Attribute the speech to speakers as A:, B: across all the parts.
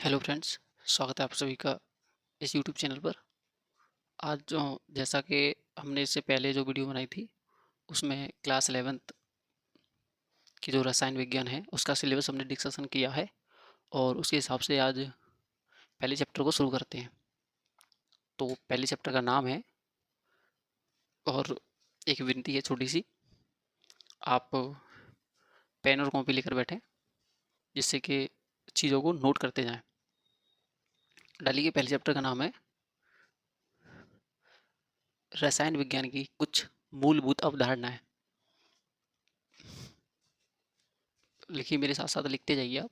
A: Hello friends, स्वागत है आप सभी का इस यूट्यूब चैनल पर। आज जो जैसा कि हमने इससे पहले जो वीडियो बनाई थी उसमें क्लास 11th की जो रसायन विज्ञान है उसका सिलेबस हमने डिस्कशन किया है और उसके हिसाब से आज पहले चैप्टर को शुरू करते हैं। तो पहले चैप्टर का नाम है, और एक विनती है छोटी सी, आप पेन और कॉपी लेकर बैठें जिससे कि चीज़ों को नोट करते जाएं। डालिए, पहले चैप्टर का नाम है रसायन विज्ञान की कुछ मूलभूत अवधारणाएं। लिखिए, मेरे साथ साथ लिखते जाइए आप।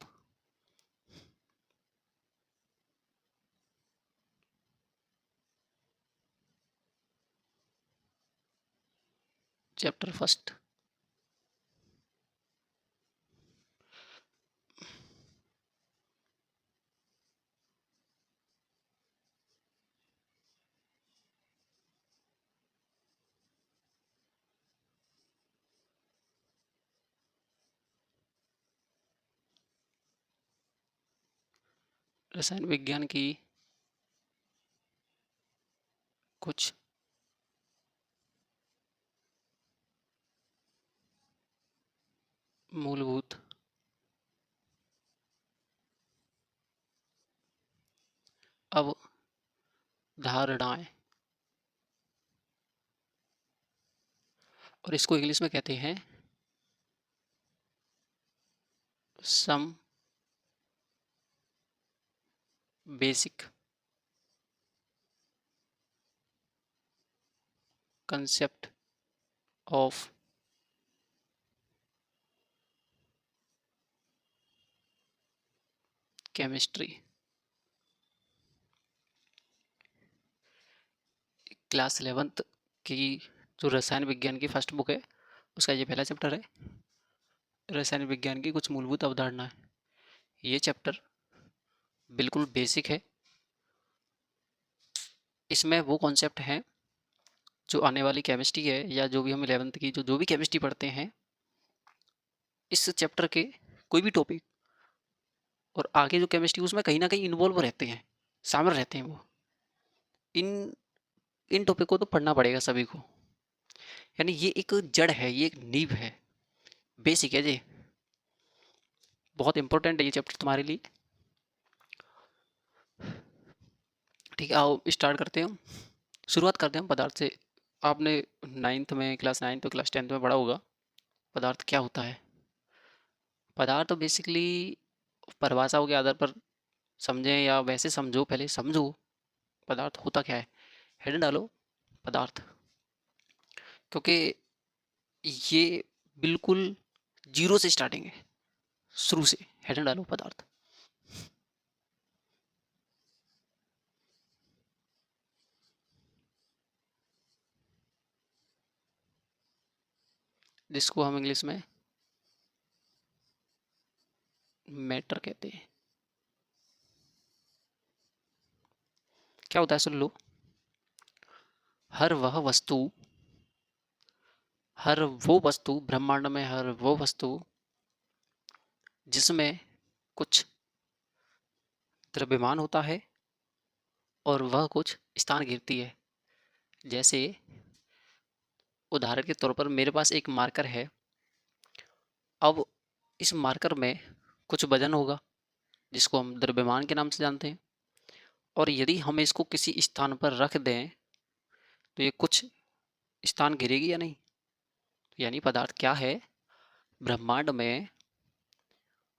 A: चैप्टर फर्स्ट, रसायन विज्ञान की कुछ मूलभूत अवधारणाएं, और इसको इंग्लिश में कहते हैं some basic concept of chemistry. Class 11th की जो रसायन विज्ञान की फर्स्ट बुक है उसका ये पहला चैप्टर है, रसायन विज्ञान की कुछ मूलभूत अवधारणाएं। ये चैप्टर बिल्कुल बेसिक है। इसमें वो कॉन्सेप्ट हैं जो आने वाली केमिस्ट्री है, या जो भी हम 11th की जो भी केमिस्ट्री पढ़ते हैं, इस चैप्टर के कोई भी टॉपिक और आगे जो केमिस्ट्री उसमें कहीं ना कहीं इन्वॉल्व रहते हैं, शामिल रहते हैं वो। इन इन टॉपिक को तो पढ़ना पड़ेगा सभी को। यानी ये एक जड़ है, ये एक नींव है, बेसिक है जी। बहुत इंपॉर्टेंट है ये चैप्टर तुम्हारे लिए। ठीक है, आओ स्टार्ट करते हैं हम। शुरुआत करते हैं हम पदार्थ से। आपने नाइन्थ में, क्लास 9 तो क्लास 10th में पढ़ा होगा पदार्थ क्या होता है। पदार्थ तो बेसिकली परिभाषाओं के आधार पर समझें या वैसे समझो, पहले समझो पदार्थ होता क्या है। हेड डालो पदार्थ, क्योंकि ये बिल्कुल जीरो से स्टार्टिंग है, शुरू से। हेड डालो पदार्थ। जिसको हम इंग्लिश में मैटर कहते हैं। क्या होता है सुन लो। हर वह वस्तु, हर वो वस्तु ब्रह्मांड में, हर वो वस्तु जिसमें कुछ द्रव्यमान होता है और वह कुछ स्थान घेरती है। जैसे उदाहरण के तौर पर मेरे पास एक मार्कर है। अब इस मार्कर में कुछ वजन होगा जिसको हम द्रव्यमान के नाम से जानते हैं, और यदि हम इसको किसी स्थान पर रख दें तो ये कुछ स्थान घेरेगी या नहीं। यानी पदार्थ क्या है, ब्रह्मांड में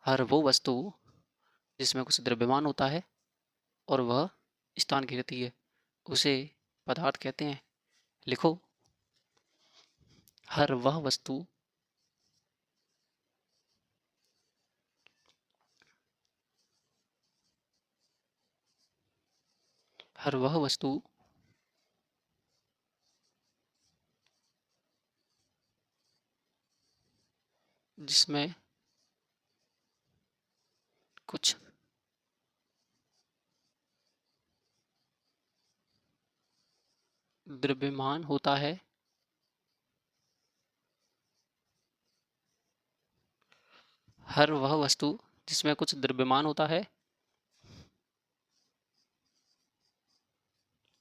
A: हर वो वस्तु जिसमें कुछ द्रव्यमान होता है और वह स्थान घेरती है, उसे पदार्थ कहते हैं। लिखो, हर वह वस्तु हर वह वस्तु जिसमें कुछ द्रव्यमान होता है, हर वह वस्तु जिसमें कुछ द्रव्यमान होता है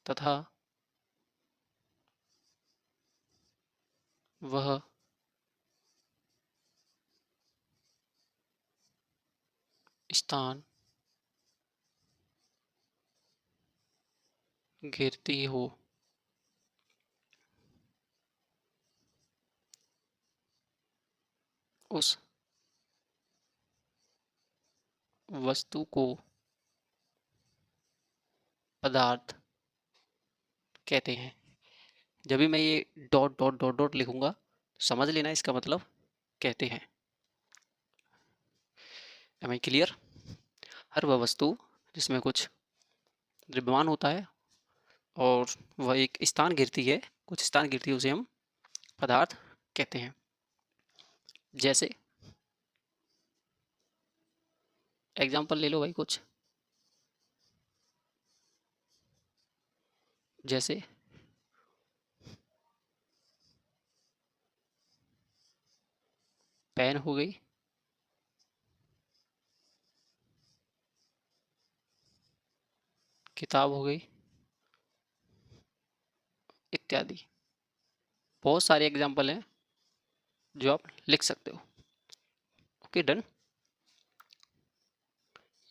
A: तथा वह स्थान घेरती हो। उस वस्तु को पदार्थ कहते हैं। जब भी मैं ये डॉट डॉट डॉट डॉट लिखूंगा समझ लेना इसका मतलब कहते हैं। M I clear? हर वह वस्तु जिसमें कुछ द्रव्यमान होता है और वह एक स्थान घेरती है, कुछ स्थान घेरती है, उसे हम पदार्थ कहते हैं। जैसे एग्जाम्पल ले लो भाई कुछ, जैसे पेन हो गई, किताब हो गई, इत्यादि। बहुत सारे एग्जाम्पल हैं जो आप लिख सकते हो। Okay done.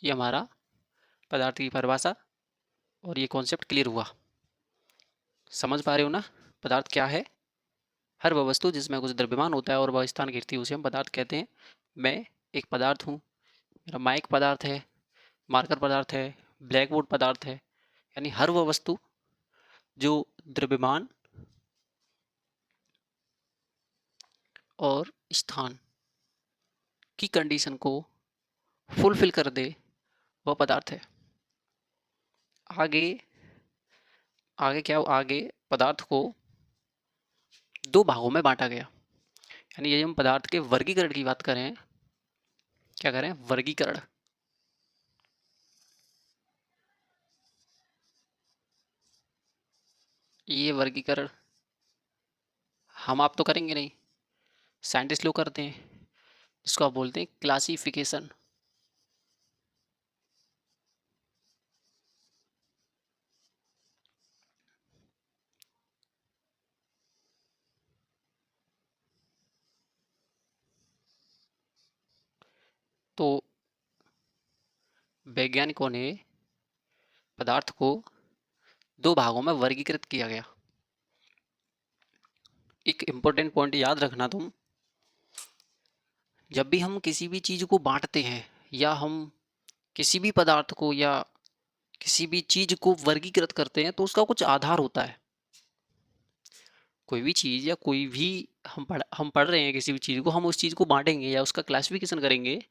A: ये हमारा पदार्थ की परिभाषा और ये कॉन्सेप्ट क्लियर हुआ। समझ पा रहे हो ना पदार्थ क्या है? हर वह वस्तु जिसमें कुछ द्रव्यमान होता है और वह स्थान घेरती है उसे हम पदार्थ कहते हैं। मैं एक पदार्थ हूँ, मेरा माइक पदार्थ है, मार्कर पदार्थ है, ब्लैक बोर्ड पदार्थ है। यानी हर वह वस्तु जो द्रव्यमान और स्थान की कंडीशन को फुलफिल कर दे वह पदार्थ है। आगे आगे क्या आगे पदार्थ को दो भागों में बांटा गया। यानी यदि हम पदार्थ के वर्गीकरण की बात करें, क्या करें? वर्गीकरण। ये वर्गीकरण हम आप तो करेंगे नहीं, साइंटिस्ट लोग करते हैं, जिसको आप बोलते हैं क्लासिफिकेशन। तो वैज्ञानिकों ने पदार्थ को दो भागों में वर्गीकृत किया गया। एक इम्पोर्टेंट पॉइंट याद रखना तुम, जब भी हम किसी भी चीज को बांटते हैं या हम किसी भी पदार्थ को या किसी भी चीज को वर्गीकृत करते हैं तो उसका कुछ आधार होता है। कोई भी चीज या कोई भी हम पढ़ रहे हैं किसी भी चीज को, हम उस चीज को बांटेंगे या उसका क्लासिफिकेशन करेंगे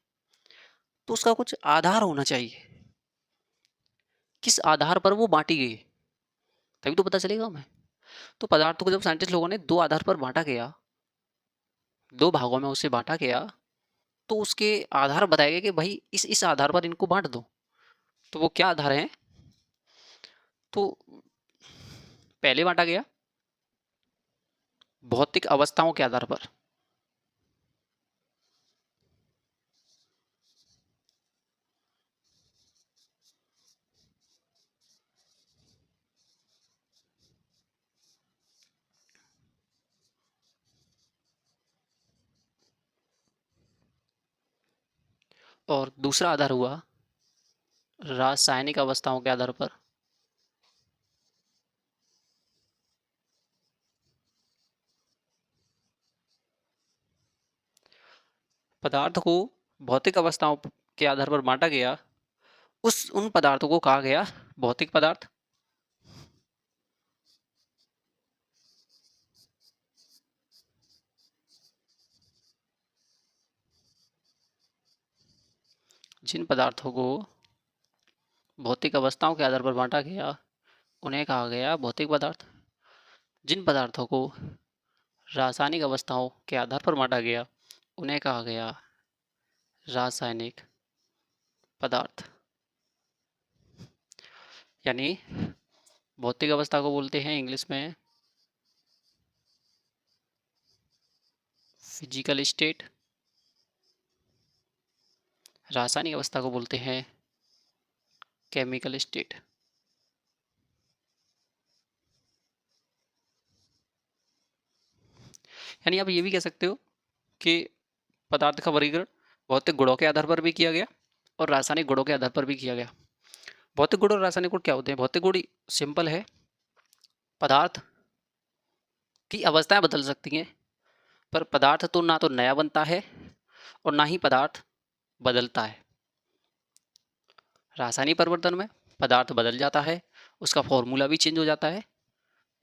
A: तो उसका कुछ आधार होना चाहिए। किस आधार पर वो बांटी गई तभी तो पता चलेगा हमें। तो पदार्थ को जब साइंटिस्ट लोगों ने दो आधार पर बांटा गया, दो भागों में उसे बांटा गया, तो उसके आधार बताए गए कि भाई इस आधार पर इनको बांट दो। तो वो क्या आधार हैं? तो पहले बांटा गया भौतिक अवस्थाओं के आधार पर। और दूसरा आधार हुआ रासायनिक अवस्थाओं के आधार पर। पदार्थ को भौतिक अवस्थाओं के आधार पर बांटा गया, उन पदार्थों को कहा गया भौतिक पदार्थ। जिन पदार्थों को भौतिक अवस्थाओं के आधार पर बांटा गया उन्हें कहा गया भौतिक पदार्थ। जिन पदार्थों को रासायनिक अवस्थाओं के आधार पर बांटा गया उन्हें कहा गया रासायनिक पदार्थ। यानी भौतिक अवस्था को बोलते हैं इंग्लिश में फिजिकल स्टेट, रासायनिक अवस्था को बोलते हैं केमिकल स्टेट। यानी आप ये भी कह सकते हो कि पदार्थ का वर्गीकरण भौतिक गुणों के आधार पर भी किया गया और रासायनिक गुणों के आधार पर भी किया गया। भौतिक गुण और रासायनिक गुण क्या होते हैं? भौतिक गुण सिंपल है, पदार्थ की अवस्थाएं बदल सकती हैं, पर पदार्थ तो ना तो नया बनता है और ना ही पदार्थ बदलता है। रासायनिक परिवर्तन में पदार्थ बदल जाता है, उसका फॉर्मूला भी चेंज हो जाता है।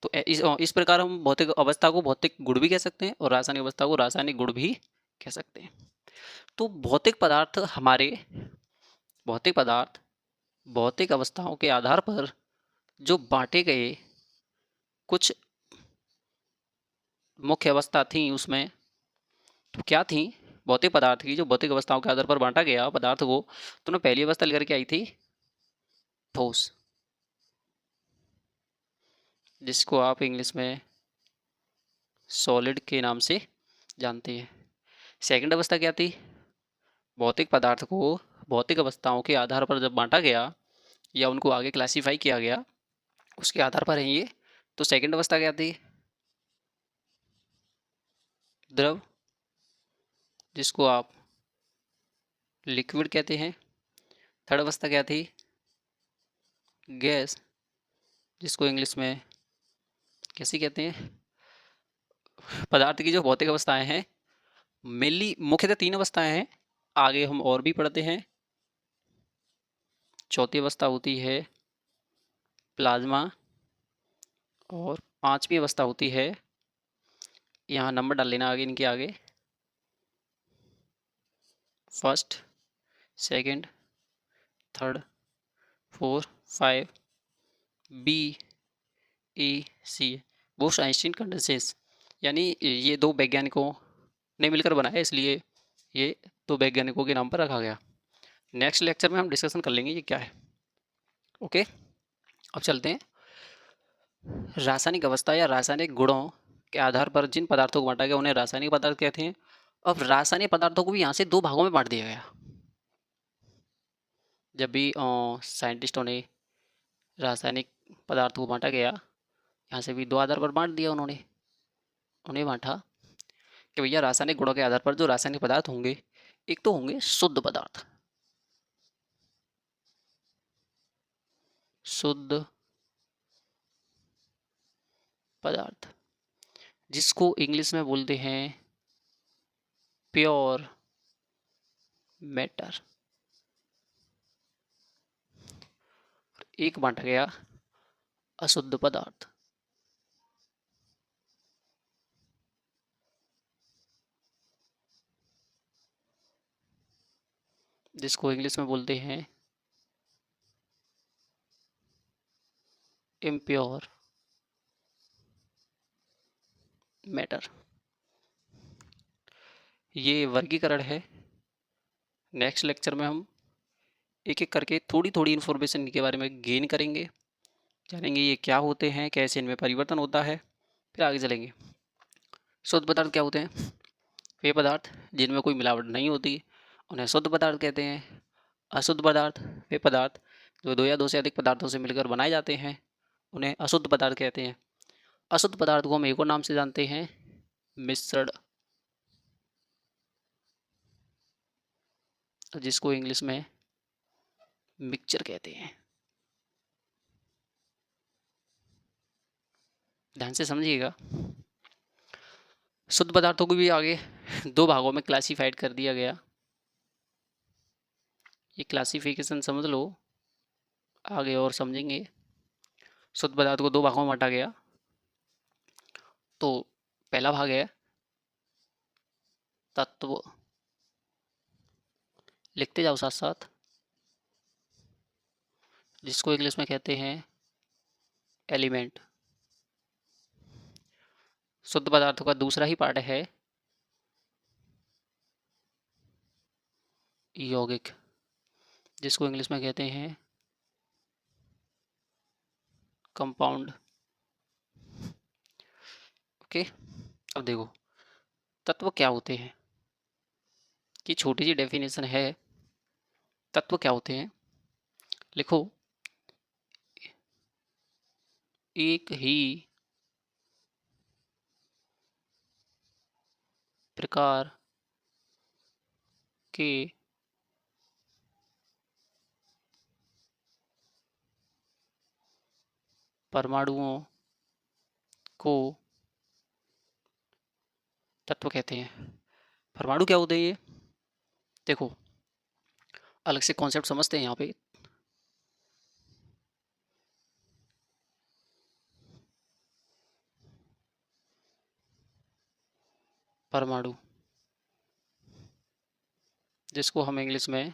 A: तो इस प्रकार हम भौतिक अवस्था को भौतिक गुण भी कह सकते हैं और रासायनिक अवस्था को रासायनिक गुण भी कह सकते हैं। तो भौतिक पदार्थ भौतिक अवस्थाओं के आधार पर जो बांटे गए कुछ मुख्य अवस्था थी उसमें, तो क्या थी? भौतिक पदार्थ की जो भौतिक अवस्थाओं के आधार पर बांटा गया पदार्थ को, तो पहली अवस्था लेकर के आई थी ठोस, जिसको आप इंग्लिश में सॉलिड के नाम से जानते हैं। सेकंड अवस्था क्या थी? भौतिक पदार्थ को भौतिक अवस्थाओं के आधार पर जब बांटा गया या उनको आगे क्लासिफाई किया गया, उसके आधार पर है ये। तो सेकंड अवस्था क्या थी? द्रव, जिसको आप लिक्विड कहते हैं। थर्ड अवस्था क्या थी? गैस, जिसको इंग्लिश में कैसी कहते हैं? पदार्थ की जो भौतिक अवस्थाएं हैं, मेनली मुख्यतः तीन अवस्थाएं हैं, आगे हम और भी पढ़ते हैं। चौथी अवस्था होती है प्लाज्मा और पांचवी अवस्था होती है, यहाँ नंबर डाल लेना आगे इनके आगे, first, second, third, four, five, B, E, C, Bose Einstein condensates. यानी ये दो वैज्ञानिकों ने मिलकर बनाया, इसलिए ये दो वैज्ञानिकों के नाम पर रखा गया। नेक्स्ट लेक्चर में हम डिस्कशन कर लेंगे ये क्या है। ओके, अब चलते हैं। रासायनिक अवस्था या रासायनिक गुणों के आधार पर जिन पदार्थों को बांटा गया उन्हें रासायनिक पदार्थ कहते हैं। अब रासायनिक पदार्थों को भी यहाँ से दो भागों में बांट दिया गया। जब भी साइंटिस्टों ने रासायनिक पदार्थ को बांटा गया, यहाँ से भी दो आधार पर बांट दिया उन्होंने। उन्हें बांटा कि भैया रासायनिक गुणों के आधार पर जो रासायनिक पदार्थ होंगे, एक तो होंगे शुद्ध पदार्थ, शुद्ध पदार्थ, जिसको इंग्लिश में बोलते हैं प्योर मैटर। एक बांटा गया अशुद्ध पदार्थ, जिसको इंग्लिश में बोलते हैं इम्प्योर मैटर। ये वर्गीकरण है। नेक्स्ट लेक्चर में हम एक एक करके थोड़ी थोड़ी इन्फॉर्मेशन के बारे में गेन करेंगे, जानेंगे ये क्या होते हैं, कैसे इनमें परिवर्तन होता है, फिर आगे चलेंगे। शुद्ध पदार्थ क्या होते हैं? वे पदार्थ जिनमें कोई मिलावट नहीं होती, उन्हें शुद्ध पदार्थ कहते हैं। अशुद्ध पदार्थ वे पदार्थ जो दो या दो से अधिक पदार्थों से मिलकर बनाए जाते हैं, उन्हें अशुद्ध पदार्थ कहते हैं। अशुद्ध पदार्थ को हम एक और नाम से जानते हैं, मिश्रण, जिसको इंग्लिश में मिक्सचर कहते हैं। ध्यान से समझिएगा। शुद्ध पदार्थों को भी आगे दो भागों में क्लासिफाइड कर दिया गया। ये क्लासिफिकेशन समझ लो, आगे और समझेंगे। शुद्ध पदार्थ को दो भागों में बांटा गया। तो पहला भाग है तत्व, लिखते जाओ साथ साथ, जिसको इंग्लिश में कहते हैं एलिमेंट। शुद्ध पदार्थों का दूसरा ही पार्ट है यौगिक, जिसको इंग्लिश में कहते हैं कंपाउंड। ओके, अब देखो तत्व क्या होते हैं, कि छोटी सी डेफिनेशन है। तत्व क्या होते हैं? लिखो, एक ही प्रकार के परमाणुओं को तत्व कहते हैं। परमाणु क्या होते हैं ये देखो, अलग से कॉन्सेप्ट समझते हैं यहाँ पे। परमाणु, जिसको हम इंग्लिश में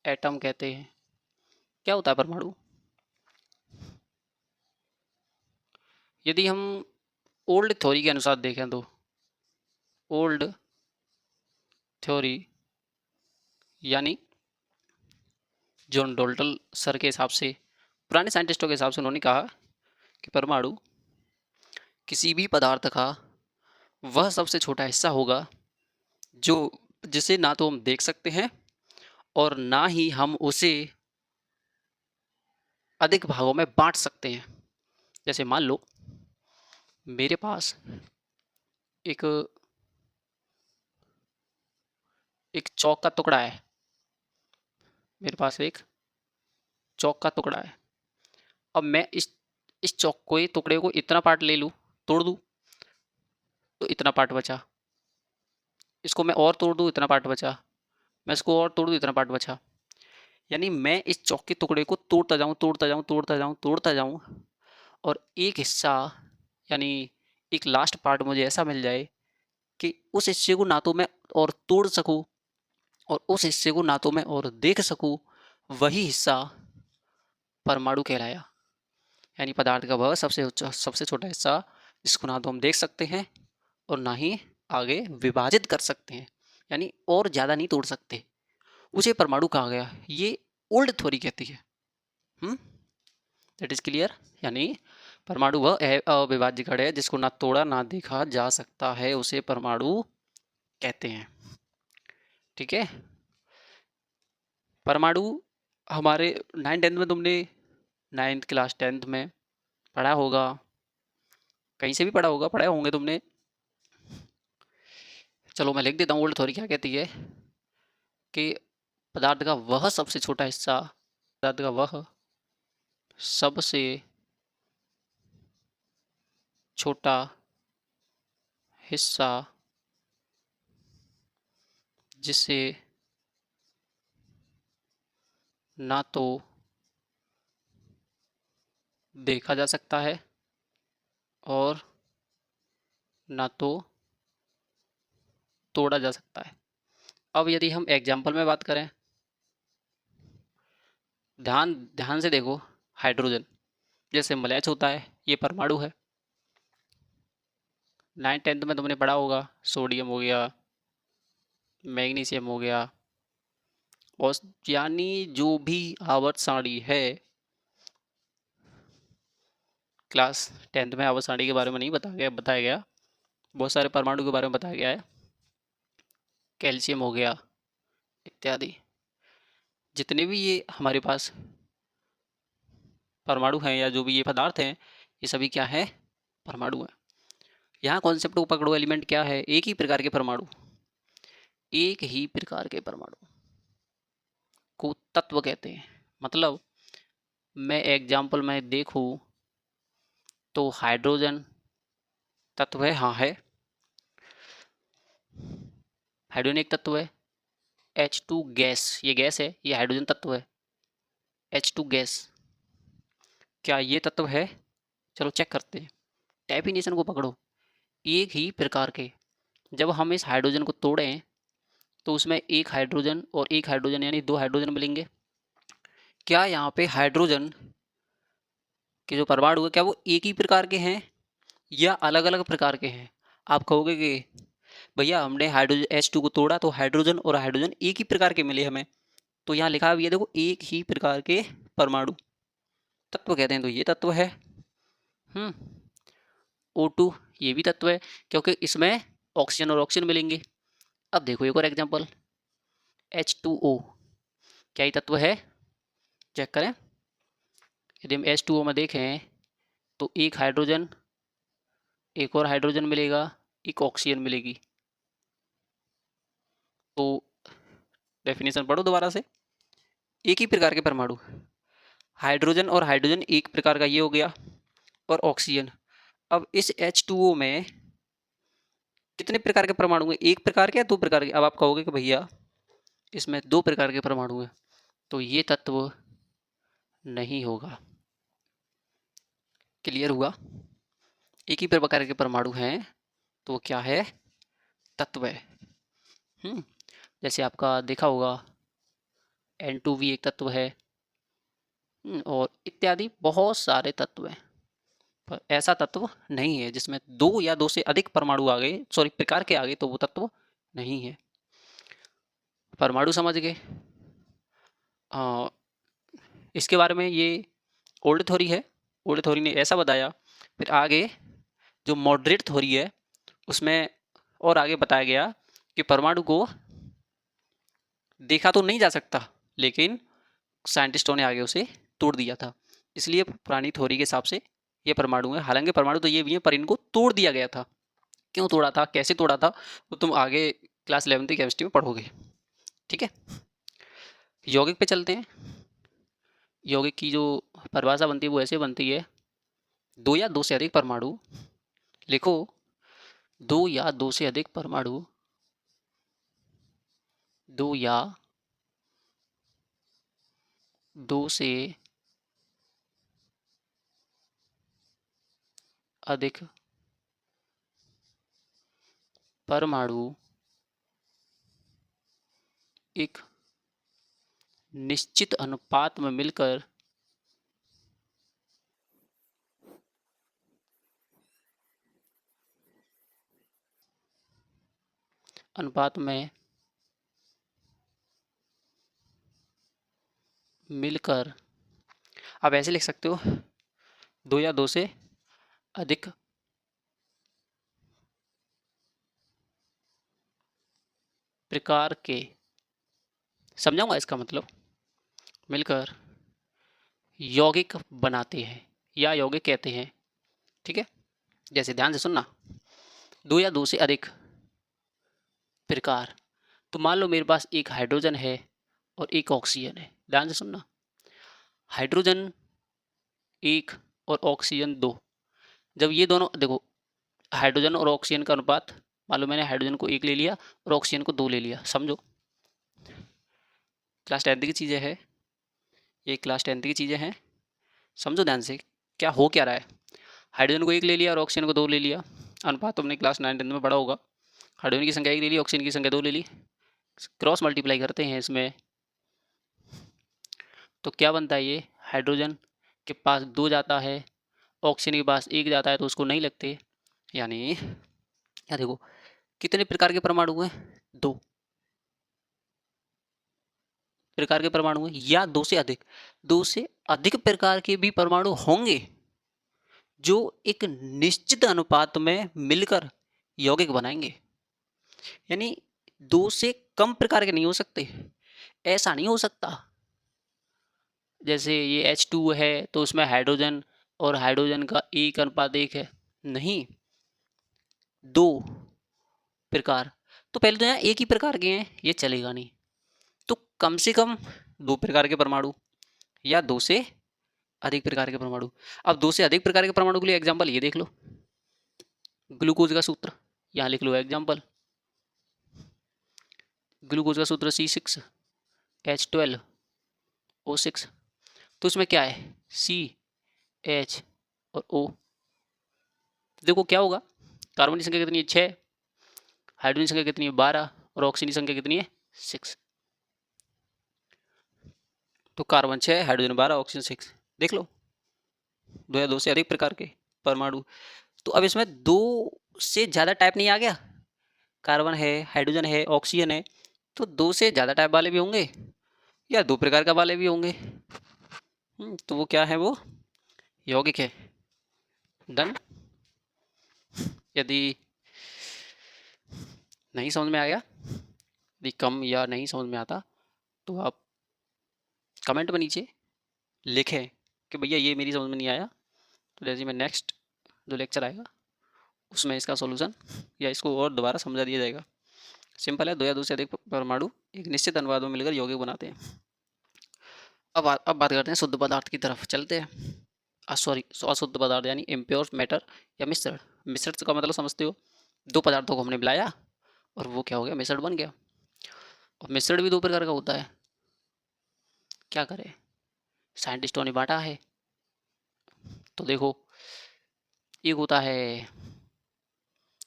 A: एटम कहते हैं। क्या होता है परमाणु? यदि हम ओल्ड थ्योरी के अनुसार देखें तो ओल्ड थ्योरी यानी जॉन डोल्टन सर के हिसाब से, पुराने साइंटिस्टों के हिसाब से, उन्होंने कहा कि परमाणु किसी भी पदार्थ का वह सबसे छोटा हिस्सा होगा जो जिसे ना तो हम देख सकते हैं और ना ही हम उसे अधिक भागों में बांट सकते हैं। जैसे मान लो मेरे पास एक एक चौक का टुकड़ा है, मेरे पास एक चौक का टुकड़ा है। अब मैं इस चौक को, ये टुकड़े को इतना पार्ट ले लूँ, तोड़ दूँ तो इतना पार्ट बचा, इसको मैं और तोड़ दूँ इतना पार्ट बचा, मैं इसको और तोड़ दूँ इतना पार्ट बचा। यानी मैं इस चौक के टुकड़े को तोड़ता जाऊँ तोड़ता जाऊँ तोड़ता जाऊँ तोड़ता जाऊँ और एक हिस्सा यानी एक लास्ट पार्ट मुझे ऐसा मिल जाए कि उस हिस्से को ना तो मैं और तोड़ सकूँ और उस हिस्से को ना तो मैं और देख सकूँ, वही हिस्सा परमाणु कहलाया। यानी पदार्थ का वह सबसे छोटा हिस्सा जिसको ना तो हम देख सकते हैं और ना ही आगे विभाजित कर सकते हैं, यानी और ज़्यादा नहीं तोड़ सकते, उसे परमाणु कहा गया। ये ओल्ड थ्योरी कहती है। That is clear. यानी परमाणु वह अविभाज्य कण है जिसको ना तोड़ा ना देखा जा सकता है, उसे परमाणु कहते हैं। ठीक है। परमाणु हमारे 9th 10th में, तुमने 9th क्लास 10th में पढ़ा होगा, कहीं से भी पढ़ा होगा, पढ़े होंगे तुमने। चलो मैं लिख देता हूँ ओल्ड थ्योरी क्या कहती है कि पदार्थ का वह सबसे छोटा हिस्सा, पदार्थ का वह सबसे छोटा हिस्सा जिसे ना तो देखा जा सकता है और ना तो तोड़ा जा सकता है। अब यदि हम एग्जाम्पल में बात करें, ध्यान ध्यान से देखो, हाइड्रोजन जैसे मलैच होता है, ये परमाणु है। 9th 10th में तुमने पढ़ा होगा, सोडियम हो गया, मैग्नीशियम हो गया, और यानी जो भी आवर्त सारणी है, क्लास 10th में आवर्त सारणी के बारे में नहीं बताया गया, बहुत सारे परमाणु के बारे में बताया गया है, कैल्शियम हो गया इत्यादि। जितने भी ये हमारे पास परमाणु हैं या जो भी ये पदार्थ हैं, ये सभी क्या है? परमाणु हैं। यहाँ कॉन्सेप्ट को पकड़ो, एलिमेंट क्या है? एक ही प्रकार के परमाणु, एक ही प्रकार के परमाणु को तत्व कहते हैं। मतलब मैं एग्जाम्पल में देखूं तो हाइड्रोजन तत्व है, हाँ है, हाइड्रोजन एक तत्व है। H2 गैस, ये गैस है, ये हाइड्रोजन तत्व है। H2 गैस क्या ये तत्व है? चलो चेक करते हैं। डेफिनेशन को पकड़ो, एक ही प्रकार के। जब हम इस हाइड्रोजन को तोड़ें तो उसमें एक हाइड्रोजन और एक हाइड्रोजन यानी दो हाइड्रोजन मिलेंगे। क्या यहाँ पे हाइड्रोजन के जो परमाणु है, क्या वो एक ही प्रकार के हैं या अलग अलग प्रकार के हैं? आप कहोगे कि भैया हमने हाइड्रोजन H2 को तोड़ा तो हाइड्रोजन और हाइड्रोजन एक ही प्रकार के मिले हमें, तो यहाँ लिखा हुआ है देखो, एक ही प्रकार के परमाणु तत्व कहते हैं, तो ये तत्व है। O2 ये भी तत्व है क्योंकि इसमें ऑक्सीजन और ऑक्सीजन मिलेंगे। अब देखो एक और एग्जांपल, H2O क्या ये तत्व है? चेक करें। यदि हम H2O में देखें तो एक हाइड्रोजन, एक और हाइड्रोजन मिलेगा, एक ऑक्सीजन मिलेगी। तो डेफिनेशन पढ़ो दोबारा से। एक ही प्रकार के परमाणु, हाइड्रोजन और हाइड्रोजन एक प्रकार का, ये हो गया, और ऑक्सीजन। अब इस H2O में कितने प्रकार के परमाणु हैं? एक प्रकार के या दो प्रकार के? अब आप कहोगे कि भैया इसमें दो प्रकार के परमाणु हैं, तो ये तत्व नहीं होगा। क्लियर हुआ? एक ही प्रकार के परमाणु हैं तो वो क्या है? तत्व है। जैसे आपका देखा होगा N2 भी एक तत्व है, और इत्यादि बहुत सारे तत्व हैं। पर ऐसा तत्व नहीं है जिसमें दो या दो से अधिक परमाणु आ गए, सॉरी प्रकार के आ गए, तो वो तत्व नहीं है। परमाणु समझ गए। इसके बारे में ये ओल्ड थ्योरी है, ओल्ड थ्योरी ने ऐसा बताया। फिर आगे जो मॉडरेट थ्योरी है उसमें और आगे बताया गया कि परमाणु को देखा तो नहीं जा सकता, लेकिन साइंटिस्टों ने आगे उसे तोड़ दिया था। इसलिए पुरानी थ्योरी के हिसाब से ये परमाणु है। हालांकि परमाणु तो ये भी है, पर इनको तोड़ दिया गया था। क्यों तोड़ा था, कैसे तोड़ा था, वो तुम आगे क्लास 11वीं केमिस्ट्री में पढ़ोगे। ठीक है, यौगिक पे चलते हैं। यौगिक की जो परिभाषा बनती है वो ऐसे बनती है, दो या दो से अधिक परमाणु, लिखो, दो या दो से अधिक परमाणु, दो या दो से अधिक परमाणु एक निश्चित अनुपात में मिलकर अनुपात में मिलकर, आप ऐसे लिख सकते हो, दो या दो से अधिक प्रकार के, समझाऊंगा इसका मतलब, मिलकर यौगिक बनाते हैं या यौगिक कहते हैं। ठीक है, जैसे ध्यान से सुनना, दो या दो से अधिक प्रकार, तो मान लो मेरे पास एक हाइड्रोजन है और एक ऑक्सीजन है। ध्यान से सुनना, हाइड्रोजन एक और ऑक्सीजन दो। जब ये दोनों देखो, हाइड्रोजन और ऑक्सीजन का अनुपात, मान लो मैंने हाइड्रोजन को एक ले लिया और ऑक्सीजन को दो ले लिया, समझो क्लास 10th की चीज़ें है ये, क्लास 10th की चीज़ें हैं, समझो ध्यान से क्या हो क्या रहा है। हाइड्रोजन को एक ले लिया और ऑक्सीजन को दो ले लिया, अनुपात तुमने क्लास 9 10 में पढ़ा होगा। हाइड्रोजन की संख्या एक ले ली, ऑक्सीजन की संख्या दो ले ली, क्रॉस मल्टीप्लाई करते हैं इसमें, तो क्या बनता है, ये हाइड्रोजन के पास दो जाता है, ऑक्सीजन के पास एक जाता है, तो उसको नहीं लगते। यानी क्या देखो, कितने प्रकार के परमाणु हैं? दो प्रकार के परमाणु हैं, या दो से अधिक, दो से अधिक प्रकार के भी परमाणु होंगे जो एक निश्चित अनुपात में मिलकर यौगिक बनाएंगे। यानी दो से कम प्रकार के नहीं हो सकते, ऐसा नहीं हो सकता। जैसे ये H2 है तो उसमें हाइड्रोजन और हाइड्रोजन का एक अनुपात एक है, नहीं, दो प्रकार। तो पहले तो यहाँ एक ही प्रकार के हैं, ये चलेगा नहीं, तो कम से कम दो प्रकार के परमाणु या दो से अधिक प्रकार के परमाणु। अब दो से अधिक प्रकार के परमाणु के लिए एग्जांपल ये देख लो, ग्लूकोज का सूत्र यहाँ लिख लो एग्जांपल, ग्लूकोज का सूत्र C6H12O6। तो इसमें क्या है, CH और O। देखो क्या होगा, कार्बन की संख्या कितनी है, 6, हाइड्रोजन की संख्या कितनी है, 12, और ऑक्सीजन की संख्या कितनी है, 6। तो कार्बन 6, हाइड्रोजन 12, ऑक्सीजन 6, देख लो, दो या दो से अधिक प्रकार के परमाणु। तो अब इसमें दो से ज़्यादा टाइप नहीं आ गया, कार्बन है, हाइड्रोजन है, ऑक्सीजन है, तो दो से ज़्यादा टाइप वाले भी होंगे या दो प्रकार का वाले भी होंगे। तो वो क्या है, वो यौगिक है। डन। यदि नहीं समझ में आया, यदि कम या नहीं समझ में आता, तो आप कमेंट में नीचे लिखें कि भैया ये मेरी समझ में नहीं आया, तो जैसे मैं नेक्स्ट जो लेक्चर आएगा उसमें इसका सॉल्यूशन या इसको और दोबारा समझा दिया जाएगा। सिंपल है, दो या दो से अधिक परमाणु एक निश्चित अनुपात में मिलकर यौगिक बनाते हैं। अब बात करते हैं शुद्ध पदार्थ की तरफ चलते हैं। सॉरी, अशुद्ध पदार्थ यानी इम्प्योर मैटर या मिश्रण। मिश्रण का मतलब समझते हो, दो पदार्थों को हमने मिलाया और वो क्या हो गया, मिश्रण बन गया। और मिश्रण भी दो प्रकार का होता है, क्या करें, साइंटिस्टों ने बांटा है। तो देखो, एक होता है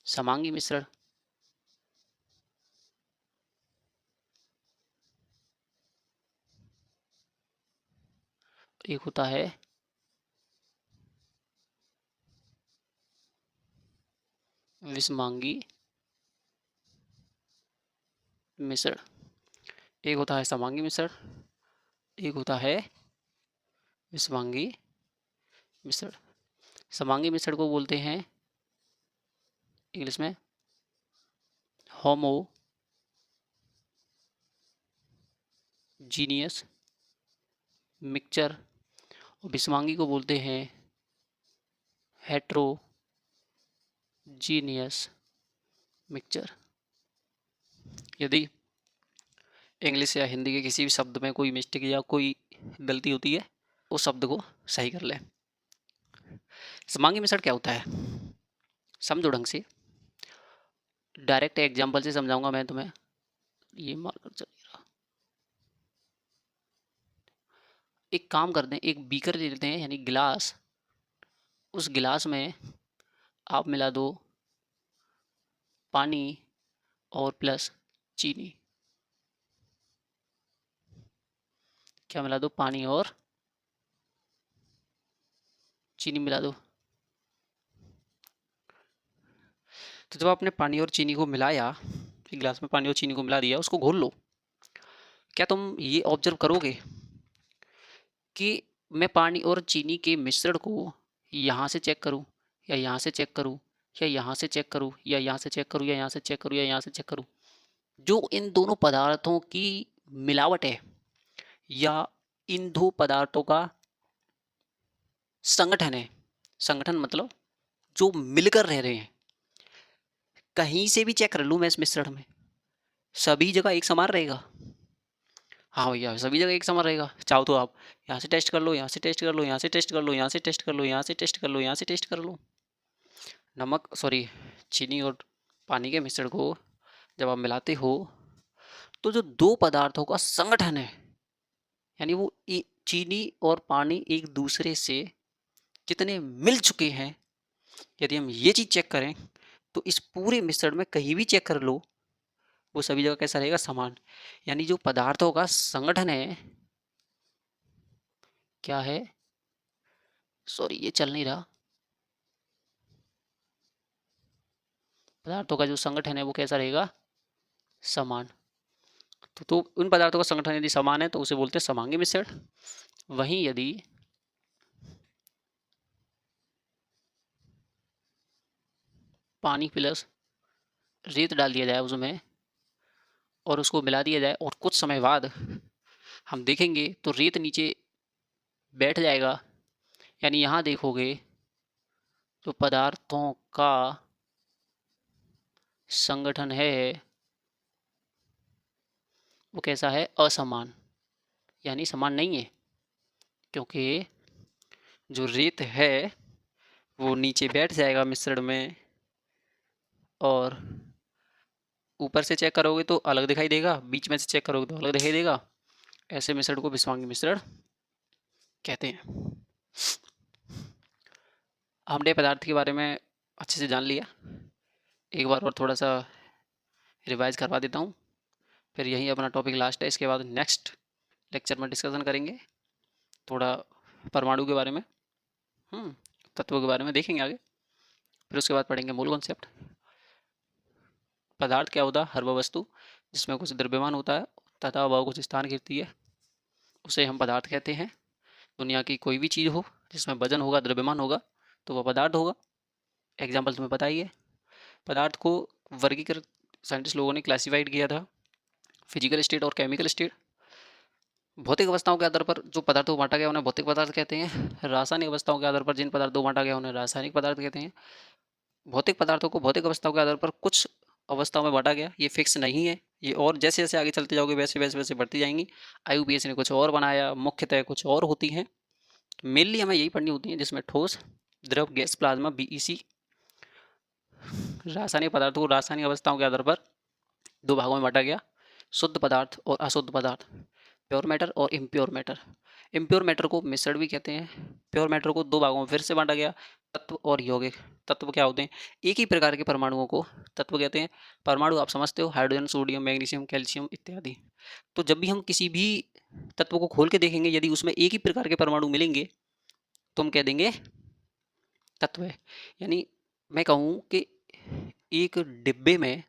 A: समांगी मिश्रण, एक होता है विषमांगी मिश्रण। एक होता है समांगी मिश्रण, एक होता है विषमांगी मिश्रण। समांगी मिश्रण को बोलते हैं इंग्लिश में होमोजीनियस मिक्सचर, और विषमांगी को बोलते हैं हेट्रोजीनियस मिक्सचर। यदि इंग्लिश या हिंदी के किसी भी शब्द में कोई मिस्टेक या कोई गलती होती है, उस शब्द को सही कर लें। समांगी मिश्रण क्या होता है, समझो ढंग से, डायरेक्ट एग्जाम्पल से समझाऊंगा मैं तुम्हें। ये मार्कर चल रहा, एक काम करते हैं, एक बीकर ले लेते हैं यानी गिलास, उस गिलास में आप मिला दो पानी और प्लस चीनी। क्या मिला दो, पानी और चीनी मिला दो। तो जब आपने पानी और चीनी को मिलाया, एक गिलास में पानी और चीनी को मिला दिया, उसको घोल लो। क्या तुम ये ऑब्जर्व करोगे कि मैं पानी और चीनी के मिश्रण को यहाँ से चेक करूँ या यहाँ से चेक करूँ या यहाँ से चेक करूँ या यहाँ से चेक करूँ या यहाँ से चेक करूँ या यहाँ से चेक करूँ, जो इन दोनों पदार्थों की मिलावट है या इन दो पदार्थों का संगठन है, संगठन मतलब जो मिलकर रह रहे हैं, कहीं से भी चेक कर लूँ मैं इस मिश्रण में, सभी जगह एक समान रहेगा। हाँ भैया, सभी जगह एक समान रहेगा। चाहो तो आप यहाँ से टेस्ट कर लो, यहाँ से टेस्ट कर लो, यहाँ से टेस्ट कर लो, यहाँ से टेस्ट कर लो, यहाँ से टेस्ट कर लो, यहाँ से टेस्ट कर लो। नमक सॉरी चीनी और पानी के मिश्रण को जब आप मिलाते हो, तो जो दो पदार्थों का संगठन है, यानी वो चीनी और पानी एक दूसरे से कितने मिल चुके हैं, यदि हम ये चीज़ चेक करें तो इस पूरे मिश्रण में कहीं भी चेक कर लो, वो सभी जगह कैसा रहेगा, समान। यानी जो पदार्थों का संगठन है, क्या है, सॉरी ये चल नहीं रहा, पदार्थों का जो संगठन है वो कैसा रहेगा, समान। तो उन पदार्थों का संगठन यदि समान है तो उसे बोलते हैं समांगी मिश्रण। वहीं यदि पानी प्लस रेत डाल दिया जाए उसमें और उसको मिला दिया जाए और कुछ समय बाद हम देखेंगे तो रेत नीचे बैठ जाएगा, यानी यहाँ देखोगे तो पदार्थों का संगठन है वो कैसा है, असमान, यानी समान नहीं है, क्योंकि जो रेत है वो नीचे बैठ जाएगा मिश्रण में और ऊपर से चेक करोगे तो अलग दिखाई देगा, बीच में से चेक करोगे तो अलग दिखाई देगा। ऐसे मिश्रण को विषमांगी मिश्रण कहते हैं। हमने पदार्थ के बारे में अच्छे से जान लिया, एक बार और थोड़ा सा रिवाइज करवा देता हूँ, फिर यही अपना टॉपिक लास्ट है। इसके बाद नेक्स्ट लेक्चर में डिस्कशन करेंगे थोड़ा परमाणु के बारे में, तत्वों के बारे में देखेंगे आगे, फिर उसके बाद पढ़ेंगे मूल कॉन्सेप्ट। पदार्थ क्या होता है, हर वह वस्तु जिसमें कुछ द्रव्यमान होता है तथा वह कुछ स्थान घेरती है, उसे हम पदार्थ कहते हैं। दुनिया की कोई भी चीज़ हो जिसमें वजन होगा, द्रव्यमान होगा, तो वह पदार्थ होगा। एग्जाम्पल तुम्हें पता ही है। पदार्थ को वर्गीकृत साइंटिस्ट लोगों ने क्लासिफाइड किया था, फिजिकल स्टेट और केमिकल स्टेट। भौतिक अवस्थाओं के आधार पर जो पदार्थों को बांटा गया उन्हें भौतिक पदार्थ कहते हैं। रासायनिक अवस्थाओं के आधार पर जिन पदार्थों को बांटा गया उन्हें रासायनिक पदार्थ कहते हैं। भौतिक पदार्थों को भौतिक अवस्थाओं के आधार पर कुछ अवस्थाओं में बांटा गया, ये फिक्स नहीं है, ये और जैसे जैसे आगे चलते जाओगे वैसे वैसे वैसे बढ़ती जाएंगी। आईयूपीएसी ने कुछ और बनाया, मुख्यतः कुछ और होती हैं, मेनली हमें यही पढ़नी होती है, जिसमें ठोस, द्रव, गैस, प्लाज्मा, बीईसी रासायनिक पदार्थों को रासायनिक अवस्थाओं के आधार पर दो भागों में बांटा गया, शुद्ध पदार्थ और अशुद्ध पदार्थ, प्योर मैटर और इम्प्योर मैटर। इम्प्योर मैटर को मिश्रण भी कहते हैं। प्योर मैटर को दो भागों में फिर से बांटा गया, तत्व और यौगिक। तत्व क्या होते हैं? एक ही प्रकार के परमाणुओं को तत्व कहते हैं। परमाणु आप समझते हो, हाइड्रोजन, सोडियम, मैग्नीशियम, कैल्शियम इत्यादि। तो जब भी हम किसी भी तत्व को खोल के देखेंगे, यदि उसमें एक ही प्रकार के परमाणु मिलेंगे तो हम कह देंगे तत्व है। यानी मैं कहूँ कि एक डिब्बे में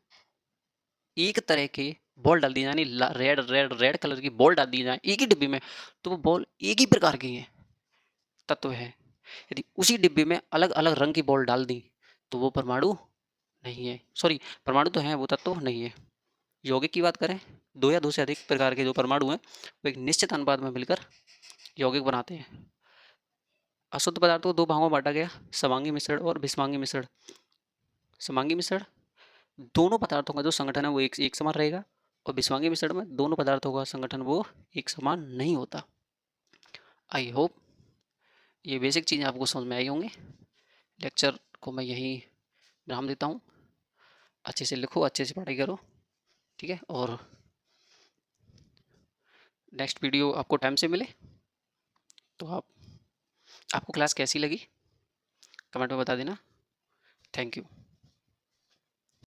A: एक तरह के बॉल डाल दिए, यानी रेड रेड रेड कलर की बॉल डाल दी जाए एक ही डिब्बे में, तो वो बॉल एक ही प्रकार की है, तत्व है। यदि उसी डिब्बे में अलग अलग रंग की बॉल डाल दी तो वो परमाणु नहीं है, सॉरी परमाणु तो है, वो तत्व नहीं है। यौगिक की बात करें, दो या दो से अधिक प्रकार के जो परमाणु हैं वो एक निश्चित अनुपात में मिलकर यौगिक बनाते हैं। अशुद्ध पदार्थों को दो भागों में बांटा गया, समांगी मिश्रण और विषमांगी मिश्रण। समांगी मिश्रण, दोनों पदार्थों का जो संगठन है वो एक समान रहेगा, और विषमांगी मिश्रण में दोनों पदार्थों का संगठन वो एक समान नहीं होता। आई होप ये बेसिक चीज़ें आपको समझ में आई होंगी। लेक्चर को मैं यहीं विराम देता हूँ। अच्छे से लिखो, अच्छे से पढ़ाई करो, ठीक है। और नेक्स्ट वीडियो आपको टाइम से मिले तो आपको क्लास कैसी लगी कमेंट में बता देना। Thank you.